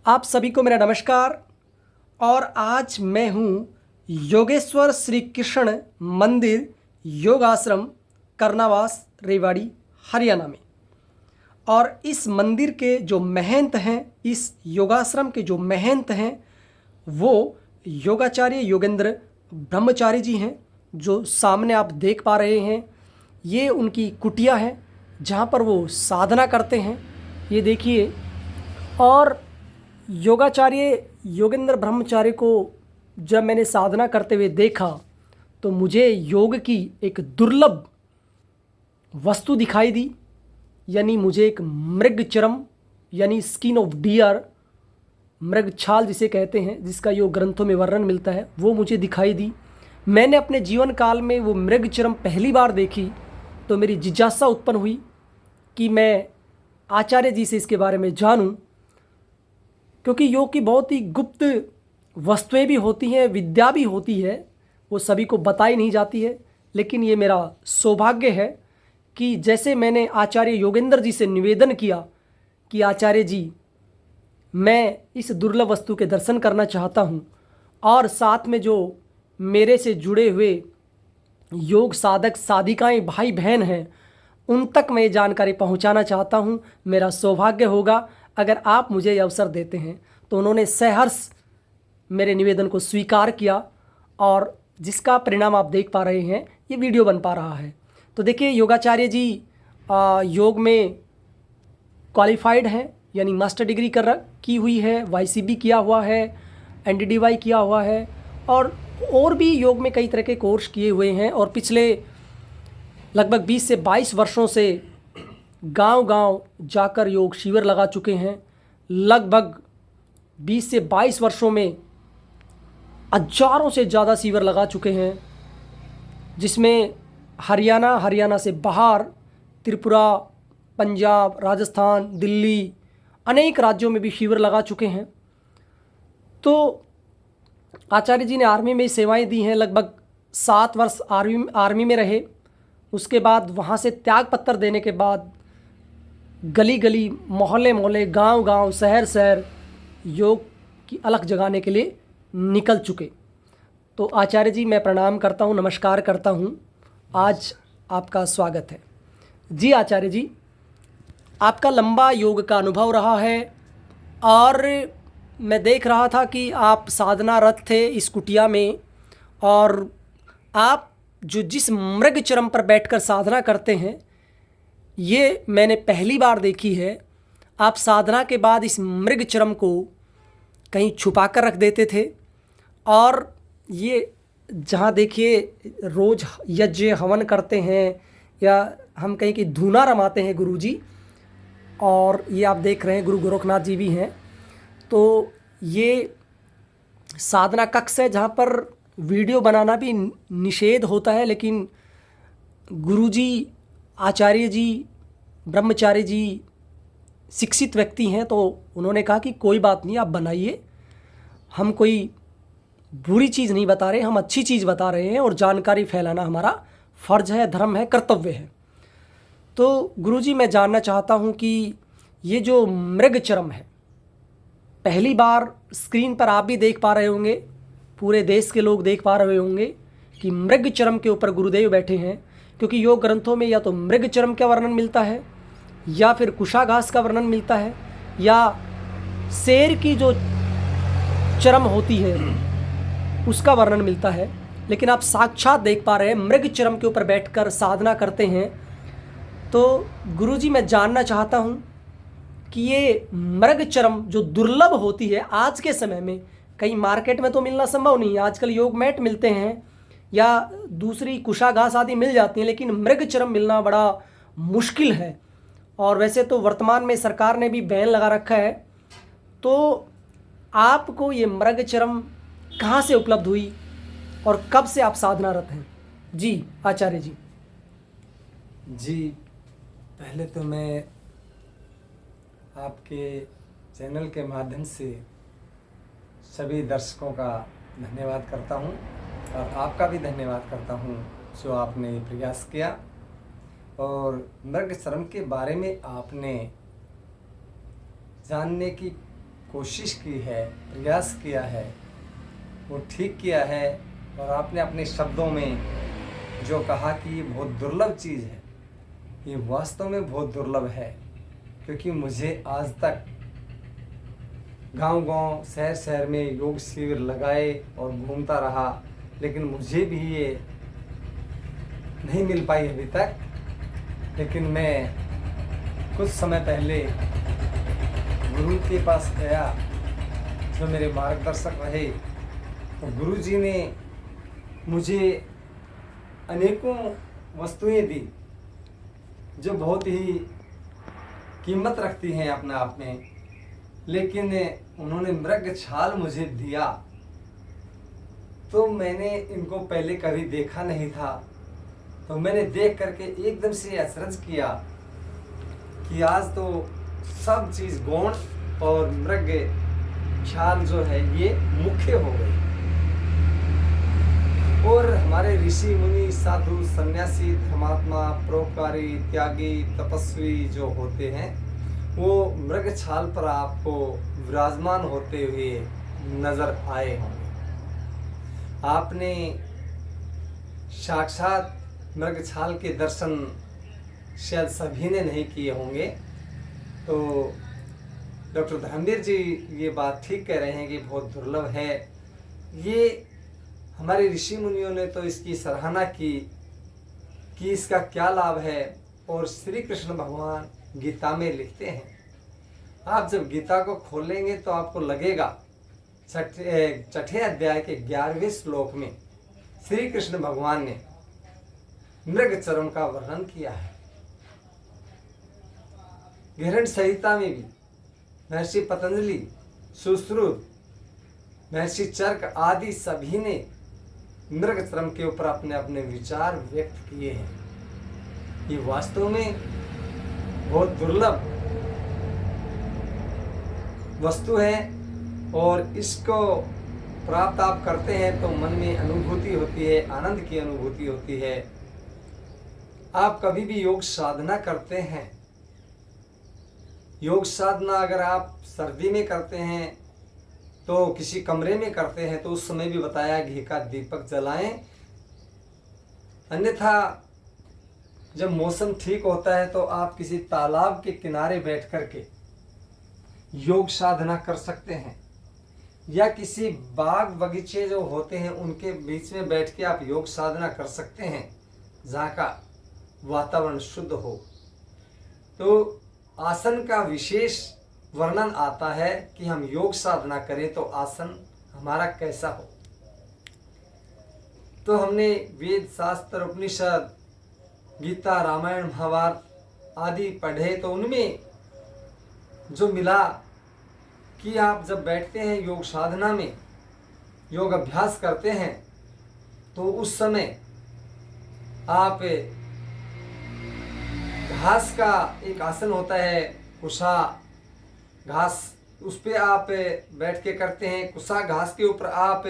आप सभी को मेरा नमस्कार। और आज मैं हूँ योगेश्वर श्री कृष्ण मंदिर योगाश्रम करनावास रेवाड़ी हरियाणा में। और इस मंदिर के जो महंत हैं, इस योगाश्रम के जो महंत हैं वो योगाचार्य योगेंद्र ब्रह्मचारी जी हैं, जो सामने आप देख पा रहे हैं। ये उनकी कुटिया है जहाँ पर वो साधना करते हैं, ये देखिए। और योगाचार्य योगेंद्र ब्रह्मचारी को जब मैंने साधना करते हुए देखा तो मुझे योग की एक दुर्लभ वस्तु दिखाई दी, यानी मुझे एक मृगचर्म यानी स्किन ऑफ डियर, मृग छाल जिसे कहते हैं, जिसका योग ग्रंथों में वर्णन मिलता है, वो मुझे दिखाई दी। मैंने अपने जीवन काल में वो मृगचर्म पहली बार देखी तो मेरी जिज्ञासा उत्पन्न हुई कि मैं आचार्य जी से इसके बारे में जानूं, क्योंकि योग की बहुत ही गुप्त वस्तुएं भी होती हैं, विद्या भी होती है, वो सभी को बताई नहीं जाती है। लेकिन ये मेरा सौभाग्य है कि जैसे मैंने आचार्य योगेंद्र जी से निवेदन किया कि आचार्य जी, मैं इस दुर्लभ वस्तु के दर्शन करना चाहता हूँ और साथ में जो मेरे से जुड़े हुए योग साधक साधिकाएं भाई बहन हैं उन तक मैं ये जानकारी पहुँचाना चाहता हूँ, मेरा सौभाग्य होगा अगर आप मुझे ये अवसर देते हैं। तो उन्होंने सहर्ष मेरे निवेदन को स्वीकार किया और जिसका परिणाम आप देख पा रहे हैं, ये वीडियो बन पा रहा है। तो देखिए, योगाचार्य जी योग में क्वालिफाइड हैं, यानी मास्टर डिग्री की हुई है, वाईसीबी किया हुआ है, एनडीडीवाई किया हुआ है और भी योग में कई तरह के कोर्स किए हुए हैं। और पिछले लगभग 20 से 22 वर्षों से गांव-गांव जाकर योग शिविर लगा चुके हैं। लगभग 20 से 22 वर्षों में हजारों से ज़्यादा शिविर लगा चुके हैं, जिसमें हरियाणा से बाहर त्रिपुरा, पंजाब, राजस्थान, दिल्ली, अनेक राज्यों में भी शिविर लगा चुके हैं। तो आचार्य जी ने आर्मी में सेवाएं दी हैं, लगभग 7 वर्ष आर्मी में रहे। उसके बाद वहाँ से त्याग पत्र देने के बाद गली गली, मोहल्ले मोहल्ले, गांव गांव, शहर शहर योग की अलख जगाने के लिए निकल चुके। तो आचार्य जी, मैं प्रणाम करता हूँ, नमस्कार करता हूँ, आज आपका स्वागत है। जी आचार्य जी, आपका लंबा योग का अनुभव रहा है और मैं देख रहा था कि आप साधनारत थे इस कुटिया में, और आप जिस मृगचर्म पर बैठकर साधना करते हैं, ये मैंने पहली बार देखी है। आप साधना के बाद इस मृगचर्म को कहीं छुपा कर रख देते थे, और ये जहाँ देखिए रोज़ यज्ञ हवन करते हैं या हम कहीं की धूना रमाते हैं गुरुजी, और ये आप देख रहे हैं गुरु गोरखनाथ जी भी हैं। तो ये साधना कक्ष है जहाँ पर वीडियो बनाना भी निषेध होता है, लेकिन गुरुजी, आचार्य जी, ब्रह्मचारी जी शिक्षित व्यक्ति हैं, तो उन्होंने कहा कि कोई बात नहीं, आप बनाइए, हम कोई बुरी चीज़ नहीं बता रहे, हम अच्छी चीज़ बता रहे हैं और जानकारी फैलाना हमारा फ़र्ज है, धर्म है, कर्तव्य है। तो गुरुजी, मैं जानना चाहता हूँ कि ये जो मृगचर्म है, पहली बार स्क्रीन पर आप भी देख पा रहे होंगे, पूरे देश के लोग देख पा रहे होंगे कि मृगचर्म के ऊपर गुरुदेव बैठे हैं, क्योंकि योग ग्रंथों में या तो मृगचर्म का वर्णन मिलता है या फिर कुशाघास का वर्णन मिलता है या शेर की जो चर्म होती है उसका वर्णन मिलता है। लेकिन आप साक्षात देख पा रहे हैं मृगचर्म के ऊपर बैठकर साधना करते हैं। तो गुरुजी, मैं जानना चाहता हूँ कि ये मृगचर्म जो दुर्लभ होती है आज के समय में, कहीं मार्केट में तो मिलना संभव नहीं है, आजकल योग मैट मिलते हैं या दूसरी कुशाघास आदि मिल जाती हैं, लेकिन मृगचर्म मिलना बड़ा मुश्किल है। और वैसे तो वर्तमान में सरकार ने भी बैन लगा रखा है। तो आपको ये मृगचर्म कहाँ से उपलब्ध हुई और कब से आप साधनारत हैं? जी आचार्य जी। जी, पहले तो मैं आपके चैनल के माध्यम से सभी दर्शकों का धन्यवाद करता हूं और आपका भी धन्यवाद करता हूं जो आपने ये प्रयास किया और मृगचर्म के बारे में आपने जानने की कोशिश की है, प्रयास किया है, वो ठीक किया है। और आपने अपने शब्दों में जो कहा कि ये बहुत दुर्लभ चीज़ है, ये वास्तव में बहुत दुर्लभ है, क्योंकि मुझे आज तक गांव-गांव, शहर-शहर में योग शिविर लगाए और घूमता रहा, लेकिन मुझे भी ये नहीं मिल पाई अभी तक। लेकिन मैं कुछ समय पहले गुरु के पास गया, जो मेरे मार्गदर्शक रहे, तो गुरु जी ने मुझे अनेकों वस्तुएं दी जो बहुत ही कीमत रखती हैं अपने आप में, लेकिन उन्होंने मृग छाल मुझे दिया तो मैंने इनको पहले कभी देखा नहीं था। तो मैंने देख करके एकदम से अचरज किया कि आज तो सब चीज़ गौण और मृग छाल जो है ये मुख्य हो गई। और हमारे ऋषि मुनि, साधु, सन्यासी, धर्मात्मा, परोपकारी, त्यागी, तपस्वी जो होते हैं, वो मृग छाल पर आपको विराजमान होते हुए नजर आए होंगे। आपने साक्षात मृग छाल के दर्शन शायद सभी ने नहीं किए होंगे। तो डॉक्टर धर्मवीर जी ये बात ठीक कह रहे हैं कि बहुत दुर्लभ है। ये हमारे ऋषि मुनियों ने तो इसकी सराहना की कि इसका क्या लाभ है, और श्री कृष्ण भगवान गीता में लिखते हैं। आप जब गीता को खोलेंगे तो आपको लगेगा छठे अध्याय के 11वें श्लोक में श्री कृष्ण भगवान ने मृग चरम का वर्णन किया है। गहरण संहिता में भी महर्षि पतंजलि, सुश्रुत, महर्षि चरक आदि सभी ने मृग चरम के ऊपर अपने अपने विचार व्यक्त किए हैं। ये वास्तव में बहुत दुर्लभ वस्तु है, और इसको प्राप्त आप करते हैं तो मन में अनुभूति होती है, आनंद की अनुभूति होती है। आप कभी भी योग साधना करते हैं, योग साधना अगर आप सर्दी में करते हैं तो किसी कमरे में करते हैं तो उस समय भी बताया घी का दीपक जलाएं। अन्यथा जब मौसम ठीक होता है तो आप किसी तालाब के किनारे बैठ करके योग साधना कर सकते हैं, या किसी बाग बगीचे जो होते हैं उनके बीच में बैठ के आप योग साधना कर सकते हैं, जहाँ का वातावरण शुद्ध हो। तो आसन का विशेष वर्णन आता है कि हम योग साधना करें तो आसन हमारा कैसा हो। तो हमने वेद, शास्त्र, उपनिषद, गीता, रामायण, महाभारत आदि पढ़े, तो उनमें जो मिला कि आप जब बैठते हैं योग साधना में, योग अभ्यास करते हैं, तो उस समय आप घास का एक आसन होता है, कुशा घास, उस पे आप बैठ के करते हैं। कुशा घास के ऊपर आप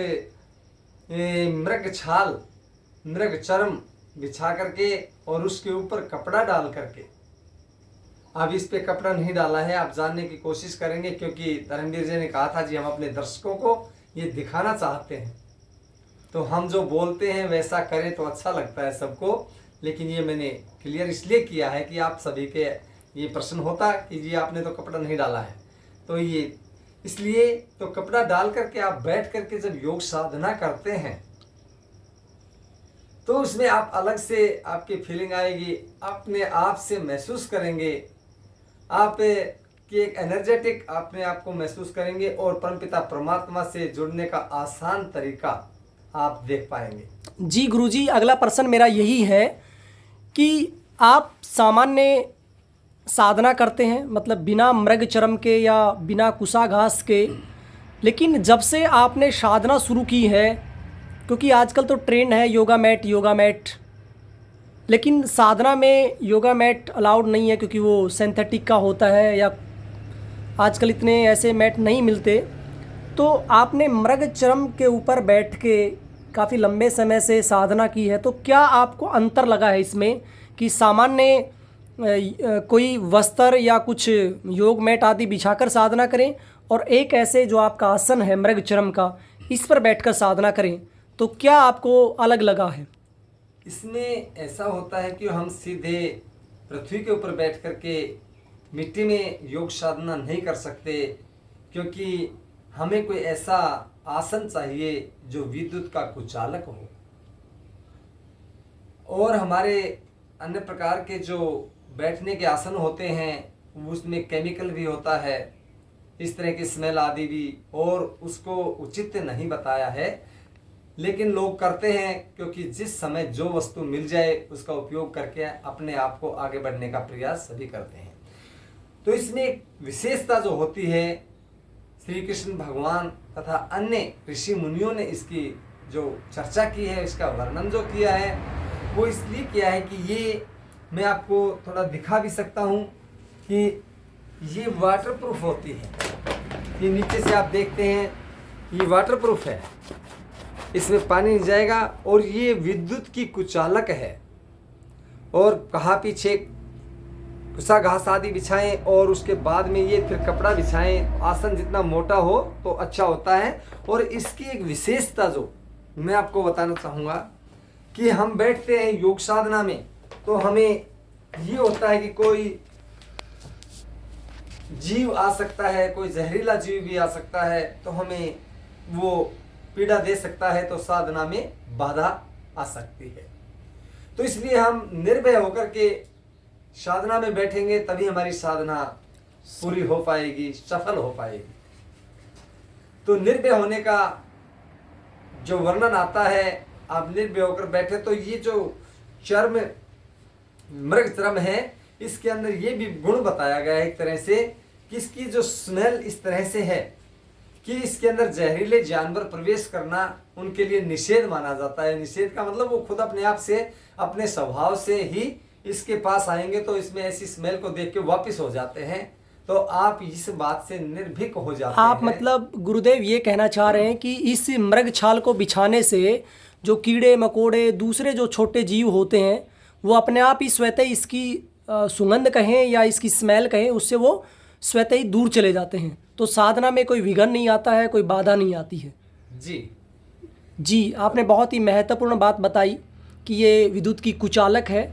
मृग छाल, मृग चर्म बिछा करके और उसके ऊपर कपड़ा डाल करके, अब इस पे कपड़ा नहीं डाला है, आप जानने की कोशिश करेंगे, क्योंकि धर्मवीर जी ने कहा था जी हम अपने दर्शकों को ये दिखाना चाहते हैं, तो हम जो बोलते हैं वैसा करें तो अच्छा लगता है सबको। लेकिन ये मैंने क्लियर इसलिए किया है कि आप सभी के ये प्रश्न होता कि जी आपने तो कपड़ा नहीं डाला है, तो ये इसलिए तो कपड़ा डाल करके आप बैठ करके जब योग साधना करते हैं तो उसमें आप अलग से आपकी फीलिंग आएगी, अपने आप से महसूस करेंगे, आप कि एक एनर्जेटिक अपने आप को महसूस करेंगे, और परमपिता परमात्मा से जुड़ने का आसान तरीका आप देख पाएंगे। जी गुरुजी, अगला प्रश्न मेरा यही है कि आप सामान्य साधना करते हैं, मतलब बिना मृग चरम के या बिना कुशा घास के, लेकिन जब से आपने साधना शुरू की है, क्योंकि आजकल तो ट्रेंड है योगा मैट, लेकिन साधना में योगा मैट अलाउड नहीं है क्योंकि वो सिंथेटिक का होता है, या आजकल इतने ऐसे मैट नहीं मिलते। तो आपने मृग चरम के ऊपर बैठ के काफ़ी लंबे समय से साधना की है, तो क्या आपको अंतर लगा है इसमें कि सामान्य कोई वस्त्र या कुछ योग मैट आदि बिछाकर साधना करें, और एक ऐसे जो आपका आसन है मृगचरम का, इस पर बैठकर साधना करें तो क्या आपको अलग लगा है? इसमें ऐसा होता है कि हम सीधे पृथ्वी के ऊपर बैठ कर के मिट्टी में योग साधना नहीं कर सकते, क्योंकि हमें कोई ऐसा आसन चाहिए जो विद्युत का कुचालक हो। और हमारे अन्य प्रकार के जो बैठने के आसन होते हैं उसमें केमिकल भी होता है, इस तरह की स्मेल आदि भी, और उसको उचित नहीं बताया है, लेकिन लोग करते हैं क्योंकि जिस समय जो वस्तु मिल जाए उसका उपयोग करके अपने आप को आगे बढ़ने का प्रयास सभी करते हैं। तो इसमें एक विशेषता जो होती है, श्री कृष्ण भगवान तथा अन्य ऋषि मुनियों ने इसकी जो चर्चा की है, इसका वर्णन जो किया है, वो इसलिए किया है कि ये मैं आपको थोड़ा दिखा भी सकता हूँ कि ये वाटरप्रूफ होती है। ये नीचे से आप देखते हैं, ये वाटरप्रूफ है, इसमें पानी नहीं जाएगा, और ये विद्युत की कुचालक है। और कहाँ पीछे कुसा घास आदि बिछाएं और उसके बाद में ये फिर कपड़ा बिछाएं। आसन जितना मोटा हो तो अच्छा होता है। और इसकी एक विशेषता जो मैं आपको बताना चाहूँगा कि हम बैठते हैं योग साधना में, तो हमें ये होता है कि कोई जीव आ सकता है, कोई जहरीला जीव भी आ सकता है, तो हमें वो पीड़ा दे सकता है, तो साधना में बाधा आ सकती है। तो इसलिए हम निर्भय होकर के साधना में बैठेंगे, तभी हमारी साधना पूरी हो पाएगी, सफल हो पाएगी। तो निर्भय होने का जो वर्णन आता है, आप निर्भय होकर बैठे, तो ये जो चर्म मृग चर्म है, इसके अंदर ये भी गुण बताया गया है एक तरह से कि इसकी जो स्मेल इस तरह से है कि इसके अंदर जहरीले जानवर प्रवेश करना उनके लिए निषेध माना जाता है। निषेध का मतलब वो खुद अपने आप से, अपने स्वभाव से ही इसके पास आएंगे, तो इसमें ऐसी स्मेल को देख के वापिस हो जाते हैं। तो आप इस बात से निर्भीक हो जाते हैं। आप मतलब गुरुदेव ये कहना चाह रहे हैं कि इस मृग छाल को बिछाने से जो कीड़े मकोड़े दूसरे जो छोटे जीव होते हैं वो अपने आप ही स्वतः इसकी सुगंध कहें या इसकी स्मेल कहें, उससे वो स्वतः ही दूर चले जाते हैं। तो साधना में कोई विघ्न नहीं आता है, कोई बाधा नहीं आती है। जी, आपने बहुत ही महत्वपूर्ण बात बताई कि ये विद्युत की कुचालक है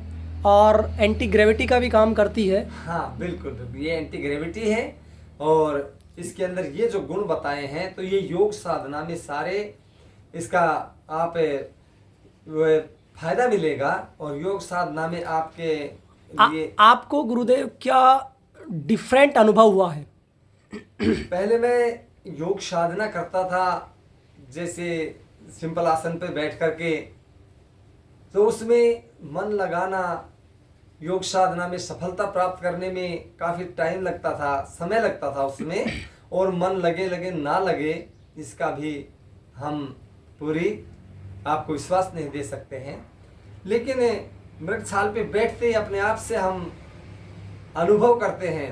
और एंटी ग्रेविटी का भी काम करती है। हाँ बिल्कुल, ये एंटी ग्रेविटी है और इसके अंदर ये जो गुण बताए हैं, तो ये योग साधना में सारे इसका आप फायदा मिलेगा। और योग साधना में आपके लिए आपको गुरुदेव क्या डिफरेंट अनुभव हुआ है? पहले मैं योग साधना करता था जैसे सिंपल आसन पे बैठ करके, तो उसमें मन लगाना, योग साधना में सफलता प्राप्त करने में काफ़ी टाइम लगता था, समय लगता था उसमें। और मन लगे लगे ना लगे, इसका भी हम पूरी आपको विश्वास नहीं दे सकते हैं। लेकिन मृग छाल पे बैठते ही अपने आप से हम अनुभव करते हैं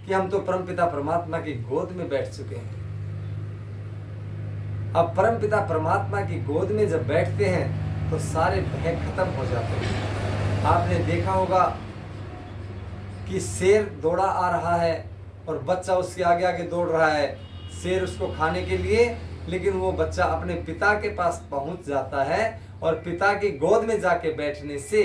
कि हम तो परमपिता परमात्मा की गोद में बैठ चुके हैं। अब परमपिता परमात्मा की गोद में जब बैठते हैं तो सारे भय खत्म हो जाते हैं। आपने देखा होगा कि शेर दौड़ा आ रहा है और बच्चा उसके आगे आगे दौड़ रहा है, शेर उसको खाने के लिए, लेकिन वो बच्चा अपने पिता के पास पहुंच जाता है और पिता की गोद में जाके बैठने से,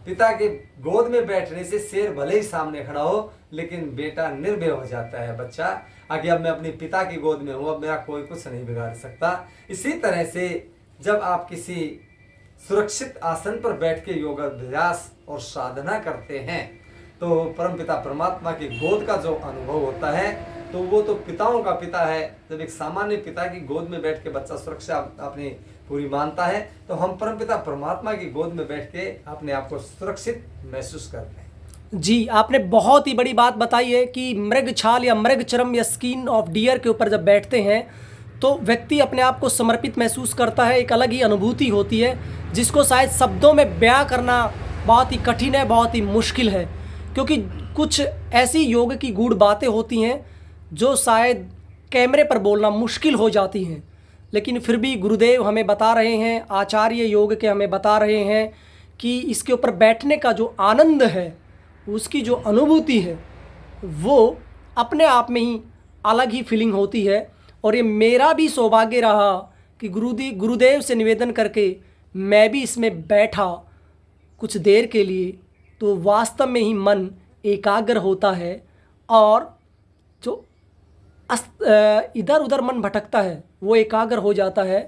पिता के गोद में बैठने से शेर भले ही सामने खड़ा हो, लेकिन बेटा निर्भय हो जाता है बच्चा, आगे अब मैं अपने पिता की गोद में हूँ, अब मेरा कोई कुछ नहीं बिगाड़ सकता। इसी तरह से जब आप किसी सुरक्षित आसन पर बैठ के योगाभ्यास और साधना करते हैं, तो परमपिता परमात्मा की गोद का जो अनुभव होता है, तो वो तो पिताओं का पिता है। जब एक सामान्य पिता की गोद में बैठ के बच्चा सुरक्षा अपनी पूरी मानता है, तो हम परमपिता परमात्मा की गोद में बैठ के अपने आप को सुरक्षित महसूस करते हैं। जी, आपने बहुत ही बड़ी बात बताई है कि मृग छाल या मृग चर्म या स्किन ऑफ डियर के ऊपर जब बैठते हैं तो व्यक्ति अपने आप को समर्पित महसूस करता है। एक अलग ही अनुभूति होती है जिसको शायद शब्दों में बयां करना बहुत ही कठिन है, बहुत ही मुश्किल है, क्योंकि कुछ ऐसी योग की गूढ़ बातें होती हैं जो शायद कैमरे पर बोलना मुश्किल हो जाती हैं। लेकिन फिर भी गुरुदेव हमें बता रहे हैं, आचार्य योग के हमें बता रहे हैं कि इसके ऊपर बैठने का जो आनंद है, उसकी जो अनुभूति है, वो अपने आप में ही अलग ही फीलिंग होती है। और ये मेरा भी सौभाग्य रहा कि गुरुदेव से निवेदन करके मैं भी इसमें बैठा कुछ देर के लिए, तो वास्तव में ही मन एकाग्र होता है और जो इधर उधर मन भटकता है वो एकाग्र हो जाता है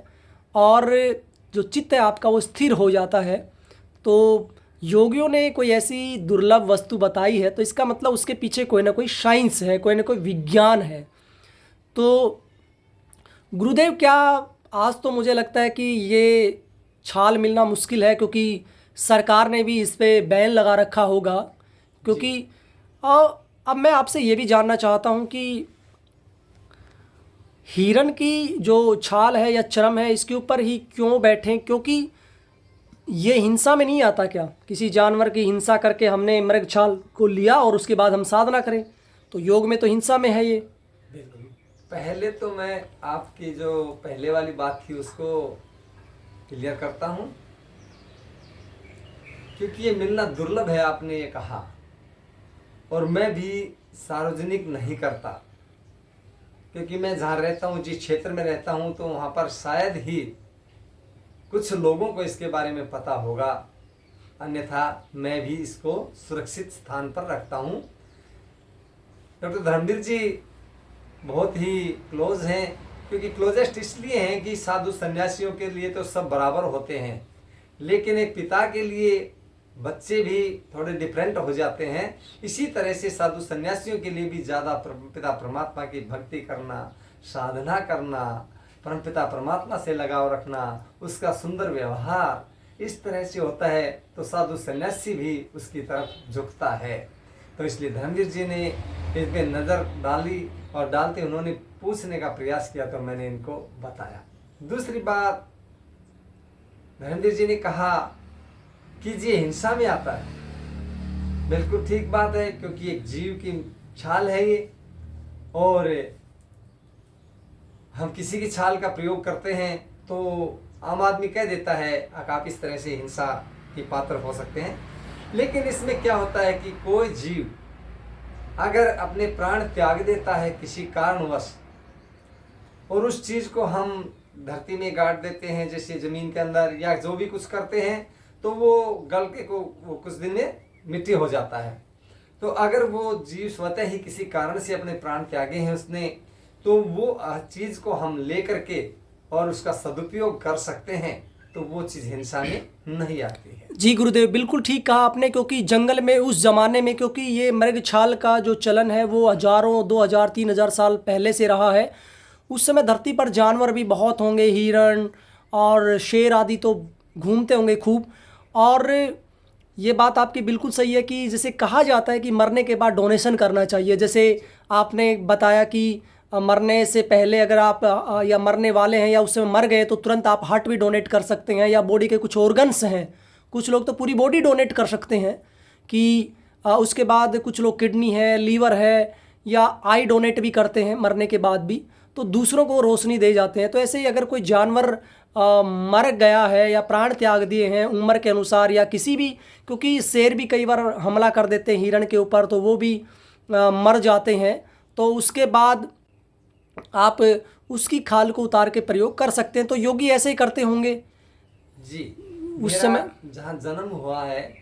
और जो चित्त है आपका वो स्थिर हो जाता है। तो योगियों ने कोई ऐसी दुर्लभ वस्तु बताई है तो इसका मतलब उसके पीछे कोई ना कोई साइंस है, कोई ना कोई विज्ञान है। तो गुरुदेव, क्या आज तो मुझे लगता है कि ये छाल मिलना मुश्किल है, क्योंकि सरकार ने भी इस पे बैन लगा रखा होगा। क्योंकि अब मैं आपसे ये भी जानना चाहता हूँ कि हिरण की जो छाल है या चर्म है इसके ऊपर ही क्यों बैठें, क्योंकि ये हिंसा में नहीं आता क्या? किसी जानवर की हिंसा करके हमने मृग छाल को लिया और उसके बाद हम साधना करें, तो योग में तो हिंसा में है ये। बिल्कुल। पहले तो मैं आपकी जो पहले वाली बात थी उसको क्लियर करता हूँ, क्योंकि ये मिलना दुर्लभ है, आपने ये कहा, और मैं भी सार्वजनिक नहीं करता, क्योंकि मैं जहाँ रहता हूँ, जिस क्षेत्र में रहता हूँ, तो वहाँ पर शायद ही कुछ लोगों को इसके बारे में पता होगा, अन्यथा मैं भी इसको सुरक्षित स्थान पर रखता हूँ। डॉक्टर धर्मवीर जी बहुत ही क्लोज हैं, क्योंकि क्लोजेस्ट इसलिए हैं कि साधु सन्यासियों के लिए तो सब बराबर होते हैं, लेकिन एक पिता के लिए बच्चे भी थोड़े डिफरेंट हो जाते हैं। इसी तरह से साधु सन्यासियों के लिए भी ज़्यादा पिता परमात्मा की भक्ति करना, साधना करना, परमपिता परमात्मा से लगाव रखना, उसका सुंदर व्यवहार इस तरह से होता है, तो साधु सन्यासी भी उसकी तरफ झुकता है। तो इसलिए धर्मवीर जी ने इस पे नज़र डाली और डालते उन्होंने पूछने का प्रयास किया, तो मैंने इनको बताया। दूसरी बात, धर्मवीर जी ने कहा कि ये हिंसा में आता है। बिल्कुल ठीक बात है, क्योंकि एक जीव की छाल है ये, और हम किसी की छाल का प्रयोग करते हैं तो आम आदमी कह देता है आप इस तरह से हिंसा की पात्र हो सकते हैं। लेकिन इसमें क्या होता है कि कोई जीव अगर अपने प्राण त्याग देता है किसी कारणवश, और उस चीज़ को हम धरती में गाड़ देते हैं, जैसे ज़मीन के अंदर, या जो भी कुछ करते हैं, तो वो गल के को वो कुछ दिन में मिट्टी हो जाता है। तो अगर वो जीव स्वतः ही किसी कारण से अपने प्राण त्यागे हैं उसने, तो वो चीज़ को हम ले करके और उसका सदुपयोग कर सकते हैं, तो वो चीज़ हिंसा में नहीं आती है। जी गुरुदेव, बिल्कुल ठीक कहा आपने, क्योंकि जंगल में उस ज़माने में, क्योंकि ये मृग छाल का जो चलन है वो हज़ारों 2000 3000 साल पहले से रहा है। उस समय धरती पर जानवर भी बहुत होंगे, हिरण और शेर आदि तो घूमते होंगे खूब। और ये बात आपकी बिल्कुल सही है कि जैसे कहा जाता है कि मरने के बाद डोनेशन करना चाहिए। जैसे आपने बताया कि मरने से पहले अगर आप या मरने वाले हैं या उस समय मर गए तो तुरंत आप हार्ट भी डोनेट कर सकते हैं, या बॉडी के कुछ ऑर्गन्स हैं, कुछ लोग तो पूरी बॉडी डोनेट कर सकते हैं। कि उसके बाद कुछ लोग किडनी है, लीवर है, या आई डोनेट भी करते हैं मरने के बाद भी, तो दूसरों को रोशनी दे जाते हैं। तो ऐसे ही अगर कोई जानवर मर गया है या प्राण त्याग दिए हैं उम्र के अनुसार, या किसी भी, क्योंकि शेर भी कई बार हमला कर देते हैं हिरण के ऊपर, तो वो भी मर जाते हैं, तो उसके बाद आप उसकी खाल को उतार के प्रयोग कर सकते हैं। तो योगी ऐसे ही करते होंगे जी। उस समय जहाँ जन्म हुआ है,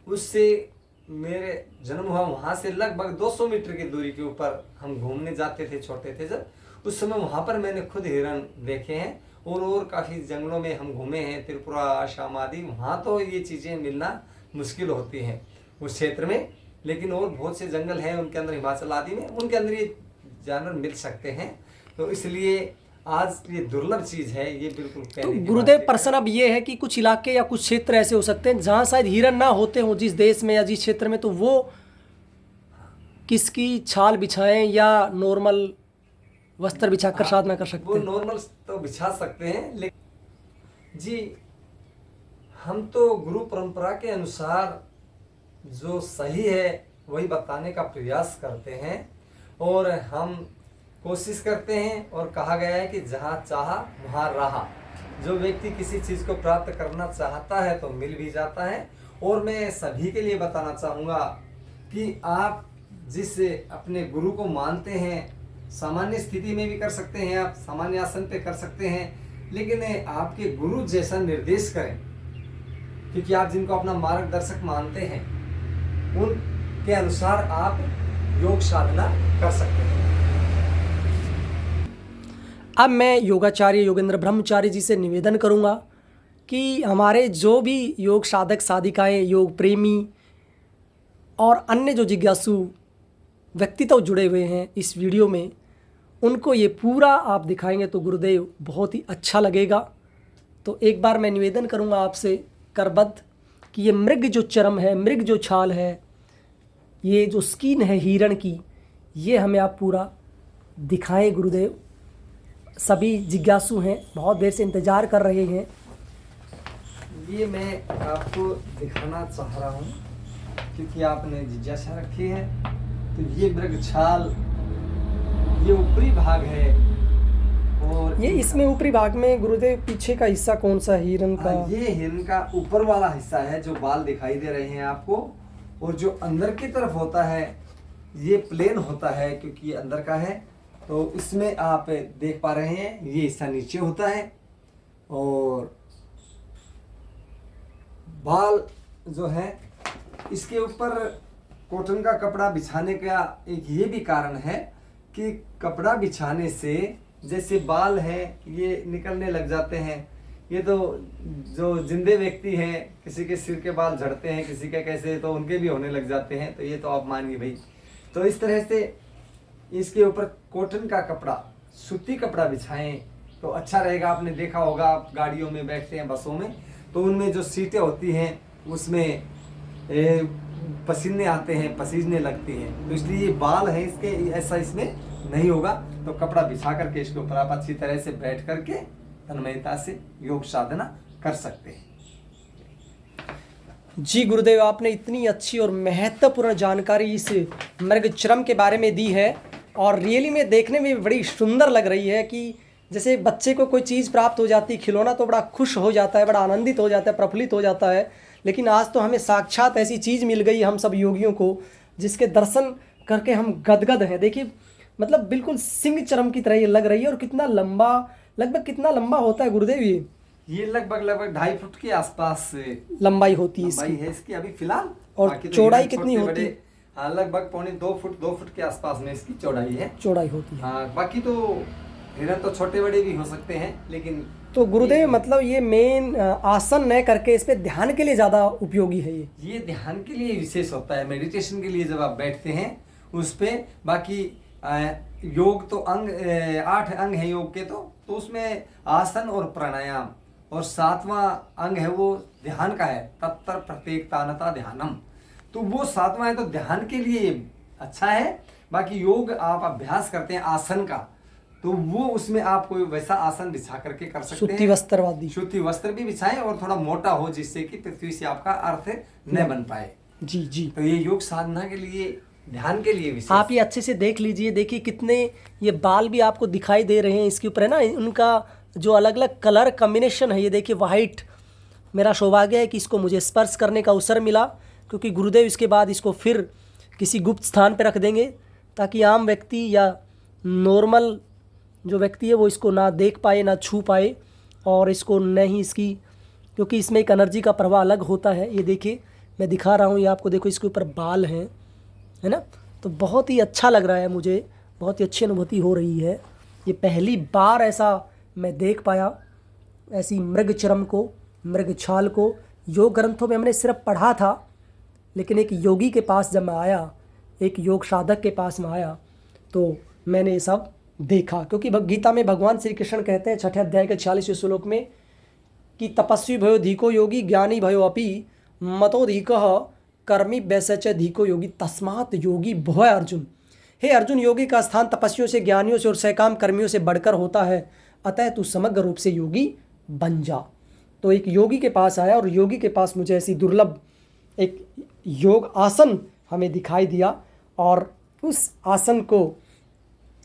उससे मेरे जन्म हुआ वहाँ से लगभग 200 मीटर की दूरी के ऊपर हम घूमने जाते थे छोटे थे जब, उस समय वहाँ पर मैंने खुद हिरण देखे हैं, और काफ़ी जंगलों में हम घूमे हैं, त्रिपुरा, आसाम आदि। वहाँ तो ये चीज़ें मिलना मुश्किल होती हैं उस क्षेत्र में, लेकिन और बहुत से जंगल हैं उनके अंदर, हिमाचल आदि में, उनके अंदर ये जानवर मिल सकते हैं। तो इसलिए आज ये दुर्लभ चीज़ है, ये बिल्कुल तो गुरुदेव, प्रश्न अब ये है कि कुछ इलाके या कुछ क्षेत्र ऐसे हो सकते हैं जहाँ शायद हिरण ना होते हों जिस देश में या जिस क्षेत्र में, तो वो किसकी छाल बिछाएं या नॉर्मल वस्त्र बिछाकर साधना कर सकते हैं? वो नॉर्मल तो बिछा सकते हैं, लेकिन जी हम तो गुरु परंपरा के अनुसार जो सही है वही बताने का प्रयास करते हैं, और हम कोशिश करते हैं। और कहा गया है कि जहाँ चाहा वहाँ रहा। जो व्यक्ति किसी चीज़ को प्राप्त करना चाहता है तो मिल भी जाता है। और मैं सभी के लिए बताना चाहूँगा कि आप जिससे अपने गुरु को मानते हैं, सामान्य स्थिति में भी कर सकते हैं, आप सामान्य आसन पे कर सकते हैं, लेकिन आपके गुरु जैसा निर्देश करें, क्योंकि आप जिनको अपना मार्गदर्शक मानते हैं उनके अनुसार आप योग साधना कर सकते हैं। अब मैं योगाचार्य योगेंद्र ब्रह्मचारी जी से निवेदन करूंगा कि हमारे जो भी योग साधक साधिकाएं, योग प्रेमी और अन्य जो जिज्ञासु व्यक्तित्व जुड़े हुए हैं इस वीडियो में, उनको ये पूरा आप दिखाएंगे तो गुरुदेव बहुत ही अच्छा लगेगा। तो एक बार मैं निवेदन करूंगा आपसे करबद्ध कि ये मृग जो चरम है, मृग जो छाल है, ये जो स्किन है हिरण की, ये हमें आप पूरा दिखाएं गुरुदेव। सभी जिज्ञासु हैं, बहुत देर से इंतज़ार कर रहे हैं। ये मैं आपको दिखाना चाह रहा हूँ क्योंकि आपने जिज्ञासा रखी है। तो ये मृग छाल, ये ऊपरी भाग है, और ये इसमें ऊपरी भाग में गुरुदेव पीछे का हिस्सा कौन सा हिरन का? ये हिरन का ऊपर वाला हिस्सा है जो बाल दिखाई दे रहे हैं आपको, और जो अंदर की तरफ होता है ये प्लेन होता है क्योंकि ये अंदर का है। तो इसमें आप देख पा रहे हैं ये हिस्सा नीचे होता है, और बाल जो है इसके ऊपर कॉटन का कपड़ा बिछाने का एक ये भी कारण है कि कपड़ा बिछाने से जैसे बाल हैं ये निकलने लग जाते हैं। ये तो जो जिंदे व्यक्ति हैं, किसी के सिर के बाल झड़ते हैं, किसी के कैसे, तो उनके भी होने लग जाते हैं। तो ये तो आप मानिए भाई। तो इस तरह से इसके ऊपर कॉटन का कपड़ा, सूती कपड़ा बिछाएं तो अच्छा रहेगा। आपने देखा होगा, आप गाड़ियों में बैठते हैं, बसों में, तो उनमें जो सीटें होती हैं उसमें पसीने आते हैं, पसीजने लगती हैं। तो इसलिए ये बाल है इसके, ऐसा इसमें नहीं होगा। तो कपड़ा बिछा करके इसके ऊपर आप अच्छी तरह से बैठ करके तन्मयता से योग साधना कर सकते हैं। जी गुरुदेव, आपने इतनी अच्छी और महत्वपूर्ण जानकारी इस मृगचरम के बारे में दी है, और रियली में देखने में बड़ी सुंदर लग रही है कि जैसे बच्चे को कोई चीज़ प्राप्त हो जाती है, खिलौना, तो बड़ा खुश हो जाता है, बड़ा आनंदित हो जाता है, प्रफुल्लित हो जाता है। लेकिन आज तो हमें साक्षात ऐसी चीज़ मिल गई हम सब योगियों को, जिसके दर्शन करके हम गदगद हैं। देखिए, मतलब बिल्कुल सिंह चरम की तरह ये लग रही है। और कितना लंबा, लगभग कितना लंबा होता है गुरुदेव? ये लगभग 2.5 फुट के आसपास लंबाई होती है लंबाई है इसकी अभी फिलहाल। और बाकी तो चौड़ाई कितनी होती है? हाँ, लगभग 2 फुट के आसपास में इसकी चौड़ाई है। चौड़ाई होती है। हाँ, बाकी तो हिरन तो छोटे बड़े भी हो सकते हैं, लेकिन तो गुरुदेव मतलब ये मेन आसन न करके इस पे ध्यान के लिए ज़्यादा उपयोगी है। ये ध्यान के लिए विशेष होता है, मेडिटेशन के लिए जब आप बैठते हैं उस पे। बाकी योग तो 8 अंग है योग के, तो उसमें आसन और प्राणायाम, और 7वां अंग है वो ध्यान का है, तत्पर प्रत्येक तानता ध्यानम। तो वो 7वां है, तो ध्यान के लिए अच्छा है। बाकी योग आप अभ्यास करते हैं आसन का, तो वो उसमें आप कोई वैसा आसन बिछा करके कर सकते हैं। सूती वस्त्रवादी, सूती वस्त्र भी बिछाएं, और थोड़ा मोटा हो जिससे कि पृथ्वी से आपका अर्थ न बन पाए। जी जी। तो ये योग साधना के लिए, ध्यान के लिए विशेष। आप ये अच्छे से देख लीजिए, देखिए कितने ये बाल भी आपको दिखाई दे रहे हैं इसके ऊपर, है ना। उनका जो अलग अलग कलर कॉम्बिनेशन है, ये देखिए वाइट। मेरा सौभाग्य है कि इसको मुझे स्पर्श करने का अवसर मिला, क्योंकि गुरुदेव इसके बाद इसको फिर किसी गुप्त स्थान पर रख देंगे, ताकि आम व्यक्ति या नॉर्मल जो व्यक्ति है वो इसको ना देख पाए, ना छू पाए, और इसको न ही इसकी, क्योंकि इसमें एक एनर्जी का प्रवाह अलग होता है। ये देखिए मैं दिखा रहा हूँ, ये आपको देखो, इसके ऊपर बाल हैं, है ना। तो बहुत ही अच्छा लग रहा है मुझे, बहुत ही अच्छी अनुभूति हो रही है। ये पहली बार ऐसा मैं देख पाया, ऐसी मृगचरम को, मृगछाल को। योग ग्रंथों में हमने सिर्फ पढ़ा था, लेकिन एक योगी के पास जब मैं आया, एक योग साधक के पास में आया, तो मैंने ये सब देखा। क्योंकि गीता में भगवान श्री कृष्ण कहते हैं 6ठे अध्याय के 46वें श्लोक में कि तपस्वी भयो धीको योगी, ज्ञानी भयो अपि मतोधिकः कर्मी वैसे धीको योगी, तस्मात् योगी भय अर्जुन। हे अर्जुन, योगी का स्थान तपस्वियों से, ज्ञानियों से और सैकाम कर्मियों से बढ़कर होता है, अतः तू समग्र रूप से योगी बन जा। तो एक योगी के पास आया, और योगी के पास मुझे ऐसी दुर्लभ एक योग आसन हमें दिखाई दिया, और उस आसन को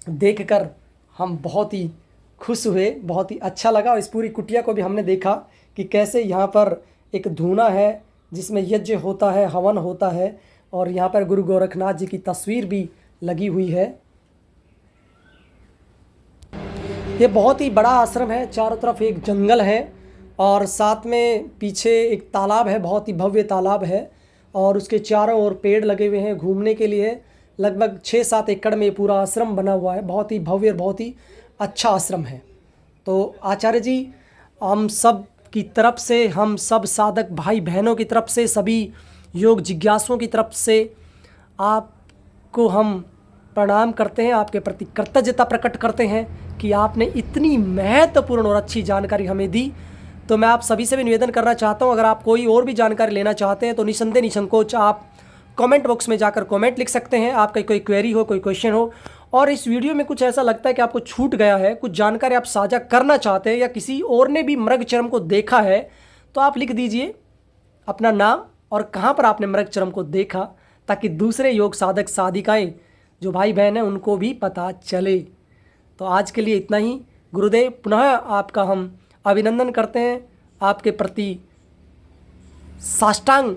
देखकर हम बहुत ही खुश हुए, बहुत ही अच्छा लगा। और इस पूरी कुटिया को भी हमने देखा कि कैसे यहाँ पर एक धूना है जिसमें यज्ञ होता है, हवन होता है, और यहाँ पर गुरु गोरखनाथ जी की तस्वीर भी लगी हुई है। ये बहुत ही बड़ा आश्रम है, चारों तरफ एक जंगल है और साथ में पीछे एक तालाब है, बहुत ही भव्य तालाब है और उसके चारों ओर पेड़ लगे हुए हैं घूमने के लिए। लगभग 6-7 एकड़ में पूरा आश्रम बना हुआ है, बहुत ही भव्य और बहुत ही अच्छा आश्रम है। तो आचार्य जी, हम सब की तरफ से, हम सब साधक भाई बहनों की तरफ से, सभी योग जिज्ञासुओं की तरफ से आपको हम प्रणाम करते हैं, आपके प्रति कृतज्ञता प्रकट करते हैं कि आपने इतनी महत्वपूर्ण और अच्छी जानकारी हमें दी। तो मैं आप सभी से भी निवेदन करना चाहता हूं, अगर आप कोई और भी जानकारी लेना चाहते हैं तो निसंदेह निसंकोच आप कमेंट बॉक्स में जाकर कमेंट लिख सकते हैं। आपका कोई क्वेरी हो, कोई क्वेश्चन हो, और इस वीडियो में कुछ ऐसा लगता है कि आपको छूट गया है, कुछ जानकारी आप साझा करना चाहते हैं या किसी और ने भी मृगचर्म को देखा है, तो आप लिख दीजिए अपना नाम और कहाँ पर आपने मृगचर्म को देखा, ताकि दूसरे योग साधक साधिकाएँ जो भाई बहन हैं उनको भी पता चले। तो आज के लिए इतना ही। गुरुदेव, पुनः आपका हम अभिनंदन करते हैं, आपके प्रति साष्टांग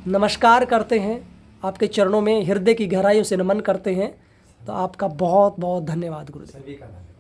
नमस्कार करते हैं, आपके चरणों में हृदय की गहराइयों से नमन करते हैं। तो आपका बहुत बहुत धन्यवाद गुरुदेव। सभी का धन्यवाद।